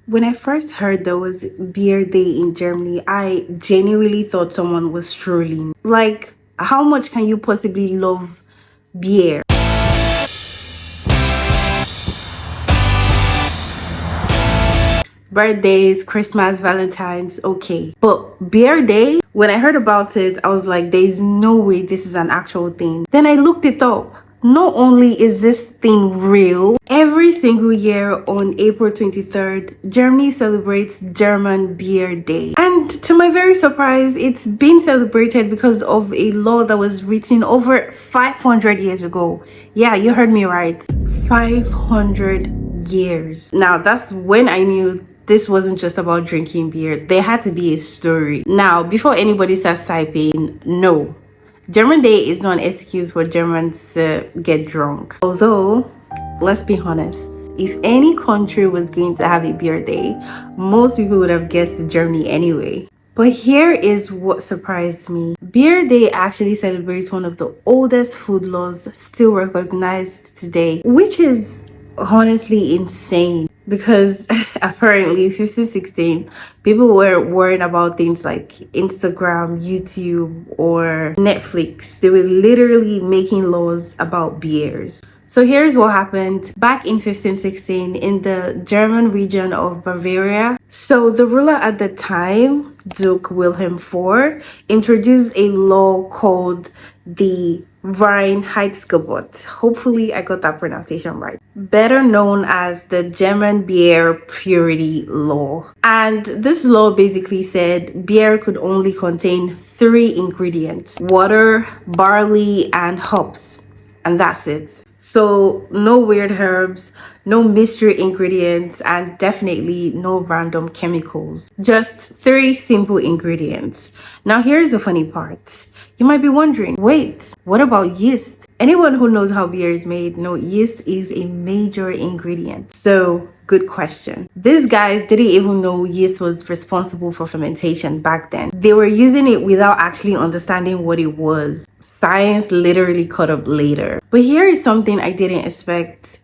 When I first heard there was beer day in Germany, I genuinely thought someone was trolling. Like, how much can you possibly love beer? Birthdays, Christmas, Valentine's, okay. But beer day, when I heard about it, I was like, there's no way this is an actual thing. Then I looked it up. Not only is this thing real, every single year on April 23rd, Germany celebrates German Beer Day. And to my very surprise, it's been celebrated because of a law that was written over 500 years ago. Yeah, you heard me right. 500 years. Now, that's when I knew this wasn't just about drinking beer. There had to be a story. Now, before anybody starts typing, no. German Day is not an excuse for Germans to get drunk. Although, let's be honest, if any country was going to have a beer day, most people would have guessed Germany anyway. But here is what surprised me. Beer Day actually celebrates one of the oldest food laws still recognized today, which is honestly insane. Because apparently in 1516 people were worried about things like Instagram, YouTube, or Netflix. They were literally making laws about beers. So here's what happened back in 1516 in the German region of Bavaria. So the ruler at the time, Duke Wilhelm IV, introduced a law called the Reinheitsgebot. Hopefully I got that pronunciation right. Better known as the German Beer Purity Law. And this law basically said beer could only contain 3 ingredients: water, barley, and hops. And that's it. So no weird herbs, no mystery ingredients, and definitely no random chemicals. Just 3 simple ingredients. Now here's the funny part. You might be wondering, wait, what about yeast? Anyone who knows how beer is made knows yeast is a major ingredient. So, good question. These guys didn't even know yeast was responsible for fermentation back then. They were using it without actually understanding what it was. Science literally caught up later. But here is something I didn't expect.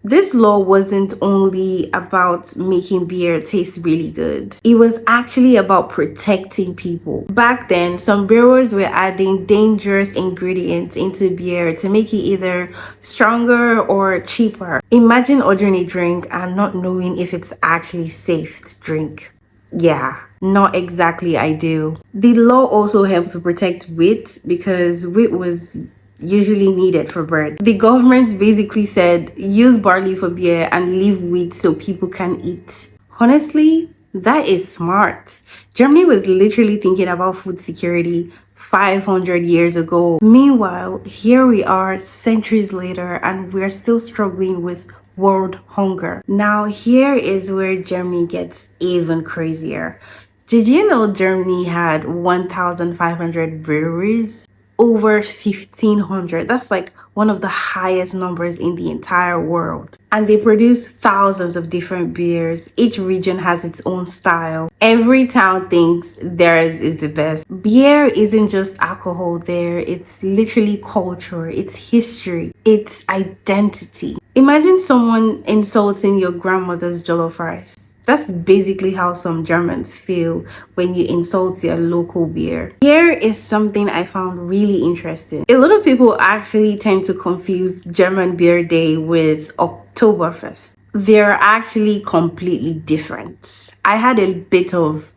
This law wasn't only about making beer taste really good. It was actually about protecting people. Back then, some brewers were adding dangerous ingredients into beer to make it either stronger or cheaper. Imagine ordering a drink and not knowing if it's actually safe to drink. Yeah, not exactly ideal. The law also helped to protect wheat because wheat was usually needed for bread. The government basically said use barley for beer and leave wheat so people can eat. Honestly, that is smart. Germany was literally thinking about food security 500 years ago. Meanwhile, here we are centuries later and we're still struggling with world hunger. Now, here is where Germany gets even crazier. Did you know Germany had 1,500 breweries? Over 1,500. That's like one of the highest numbers in the entire world. And they produce thousands of different beers. Each region has its own style. Every town thinks theirs is the best. Beer isn't just alcohol there. It's literally culture. It's history. It's identity. Imagine someone insulting your grandmother's jollof rice. That's basically how some Germans feel when you insult their local beer. Here is something I found really interesting. A lot of people actually tend to confuse German Beer Day with Oktoberfest. They're actually completely different. I had a bit of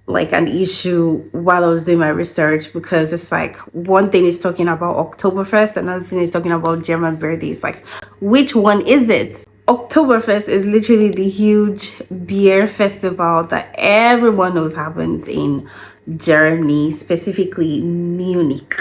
like an issue while I was doing my research because it's like one thing is talking about Oktoberfest, another thing is talking about German Beer Day. It's like, which one is it? Oktoberfest is literally the huge beer festival that everyone knows happens in Germany, specifically Munich,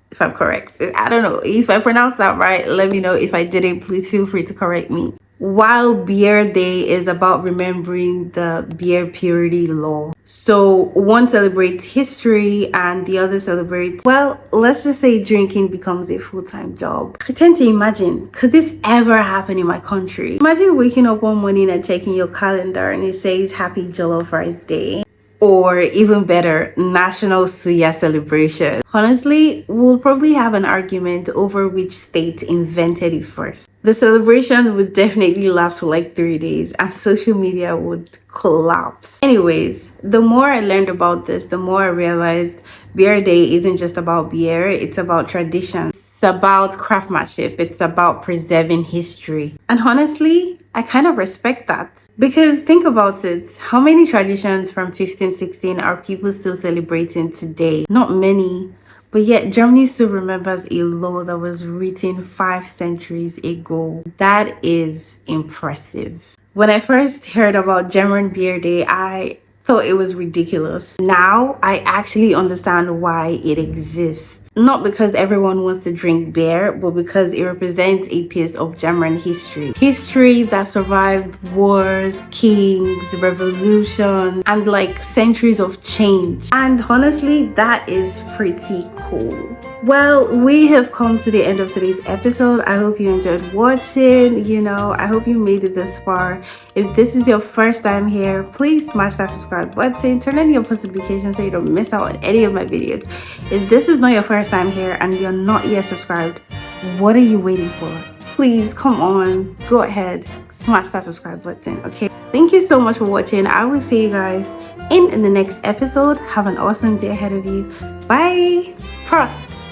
if I'm correct. I don't know if I pronounced that right. Let me know. If I didn't, please feel free to correct me. While Beer Day is about remembering the beer purity law. So one celebrates history and the other celebrates, well, let's just say drinking becomes a full-time job. I tend to imagine, could this ever happen in my country? Imagine waking up one morning and checking your calendar and it says Happy Jollof Rice Day. or even better, National Suya Celebration. Honestly, we'll probably have an argument over which state invented it first. The celebration would definitely last for like 3 days and social media would collapse. Anyways, the more I learned about this, the more I realized Beer Day isn't just about beer, it's about tradition. It's about craftsmanship, it's about preserving history. And honestly, I kind of respect that. Because think about it, how many traditions from 1516 are people still celebrating today? Not many. But yet, Germany still remembers a law that was written 5 centuries ago. That is impressive. When I first heard about German Beer Day, I thought it was ridiculous. Now, I actually understand why it exists. Not because everyone wants to drink beer, but because it represents a piece of German history. History that survived wars, kings, revolution, and like centuries of change. And honestly, that is pretty cool. Well, we have come to the end of today's episode. I hope you enjoyed watching. I hope you made it this far. If this is your first time here, please smash that subscribe button. Turn on your post notifications so you don't miss out on any of my videos. If this is not your first time here and you're not yet subscribed, what are you waiting for? Please, come on, go ahead, smash that subscribe button, okay? Thank you so much for watching. I will see you guys in the next episode. Have an awesome day ahead of you. Bye. Prost.